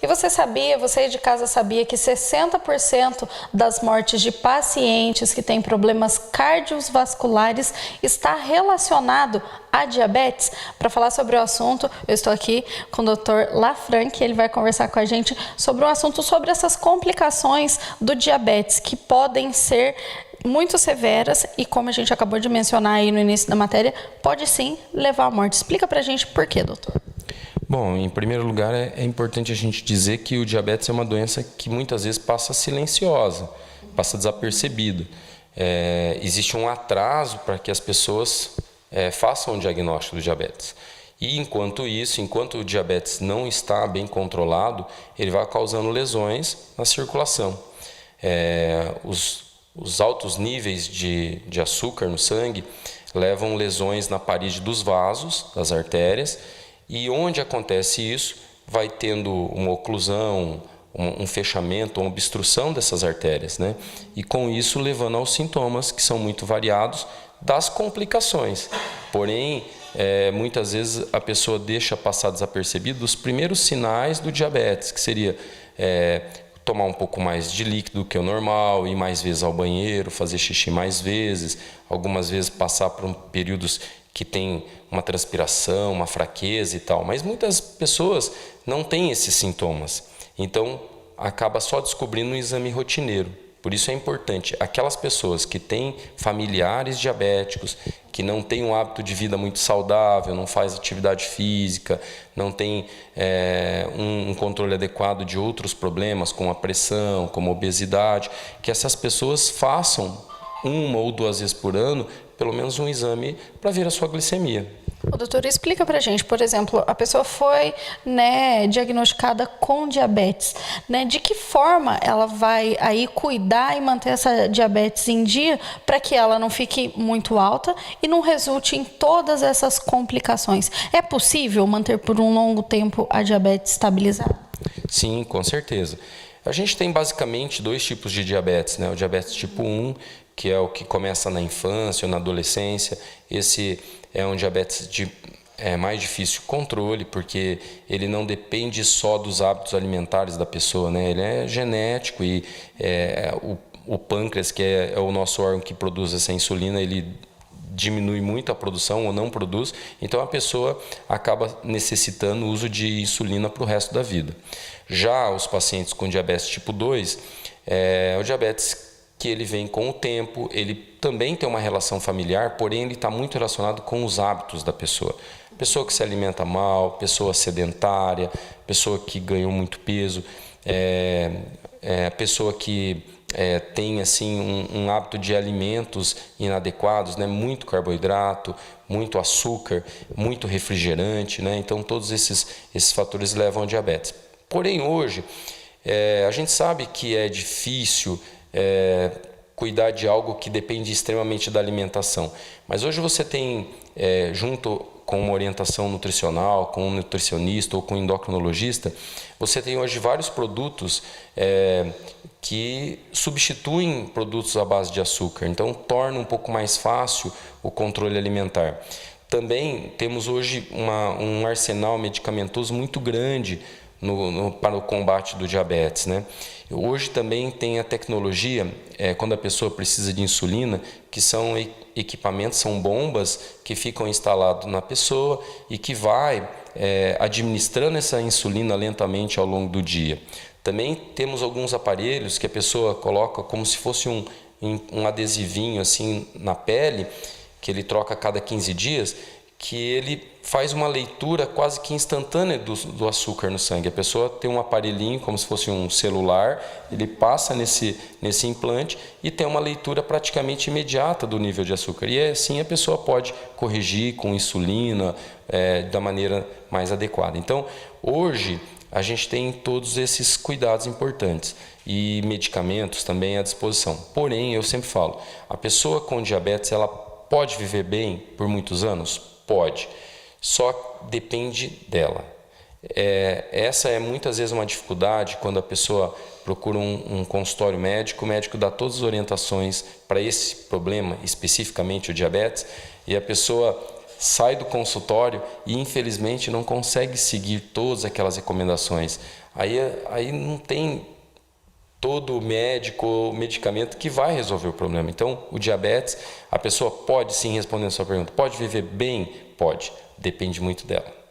E você aí de casa sabia que 60% das mortes de pacientes que têm problemas cardiovasculares está relacionado à diabetes? Para falar sobre o assunto, eu estou aqui com o Dr. Lafranc, ele vai conversar com a gente sobre um assunto sobre essas complicações do diabetes, que podem ser muito severas e, como a gente acabou de mencionar aí no início da matéria, pode sim levar à morte. Explica pra gente por quê, doutor. Bom, em primeiro lugar, é importante a gente dizer que o diabetes é uma doença que muitas vezes passa silenciosa, passa desapercebida. Existe um atraso para que as pessoas façam o diagnóstico do diabetes. E enquanto isso, enquanto o diabetes não está bem controlado, ele vai causando lesões na circulação. Os altos níveis de açúcar no sangue levam lesões na parede dos vasos, das artérias, e onde acontece isso, vai tendo uma oclusão, um fechamento, uma obstrução dessas artérias, né? E com isso levando aos sintomas que são muito variados das complicações. Porém, muitas vezes a pessoa deixa passar desapercebido os primeiros sinais do diabetes, que seria tomar um pouco mais de líquido que o normal, ir mais vezes ao banheiro, fazer xixi mais vezes, algumas vezes passar por períodos que tem uma transpiração, uma fraqueza e tal. Mas muitas pessoas não têm esses sintomas, então acaba só descobrindo um exame rotineiro. Por isso é importante, aquelas pessoas que têm familiares diabéticos, que não têm um hábito de vida muito saudável, não faz atividade física, não tem um controle adequado de outros problemas, como a pressão, como a obesidade, que essas pessoas façam 1 ou 2 vezes por ano, pelo menos um exame para ver a sua glicemia. Doutor, explica pra gente, por exemplo, a pessoa foi diagnosticada com diabetes, de que forma ela vai aí cuidar e manter essa diabetes em dia para que ela não fique muito alta e não resulte em todas essas complicações? É possível manter por um longo tempo a diabetes estabilizada? Sim, com certeza. A gente tem basicamente 2 tipos de diabetes, né? O diabetes tipo 1, que é o que começa na infância ou na adolescência. Esse é um diabetes mais difícil de controle, porque ele não depende só dos hábitos alimentares da pessoa, né? Ele é genético e o pâncreas, que é o nosso órgão que produz essa insulina, ele diminui muito a produção ou não produz, então a pessoa acaba necessitando o uso de insulina para o resto da vida. Já os pacientes com diabetes tipo 2, o diabetes que ele vem com o tempo, ele também tem uma relação familiar, porém ele está muito relacionado com os hábitos da pessoa. Pessoa que se alimenta mal, pessoa sedentária, pessoa que ganhou muito peso, pessoa que tem assim um hábito de alimentos inadequados, né? Muito carboidrato, muito açúcar, muito refrigerante, né? Então todos esses fatores levam ao diabetes. Porém hoje a gente sabe que é difícil cuidar de algo que depende extremamente da alimentação. Mas hoje você tem, junto com uma orientação nutricional, com um nutricionista ou com um endocrinologista, você tem hoje vários produtos que substituem produtos à base de açúcar. Então, torna um pouco mais fácil o controle alimentar. Também temos hoje um arsenal medicamentoso muito grande para o combate do diabetes, né? Hoje também tem a tecnologia, quando a pessoa precisa de insulina, que são equipamentos, são bombas que ficam instalados na pessoa e que vai administrando essa insulina lentamente ao longo do dia. Também temos alguns aparelhos que a pessoa coloca como se fosse um adesivinho assim na pele, que ele troca a cada 15 dias, que ele faz uma leitura quase que instantânea do açúcar no sangue. A pessoa tem um aparelhinho como se fosse um celular, ele passa nesse implante e tem uma leitura praticamente imediata do nível de açúcar. E assim a pessoa pode corrigir com insulina da maneira mais adequada. Então, hoje a gente tem todos esses cuidados importantes e medicamentos também à disposição. Porém, eu sempre falo, a pessoa com diabetes, ela pode viver bem por muitos anos? Pode, só depende dela. Essa é muitas vezes uma dificuldade quando a pessoa procura um consultório médico, o médico dá todas as orientações para esse problema, especificamente o diabetes, e a pessoa sai do consultório e infelizmente não consegue seguir todas aquelas recomendações. aí não tem todo médico ou medicamento que vai resolver o problema. Então, o diabetes, a pessoa pode sim, respondendo a sua pergunta, pode viver bem? Pode, depende muito dela.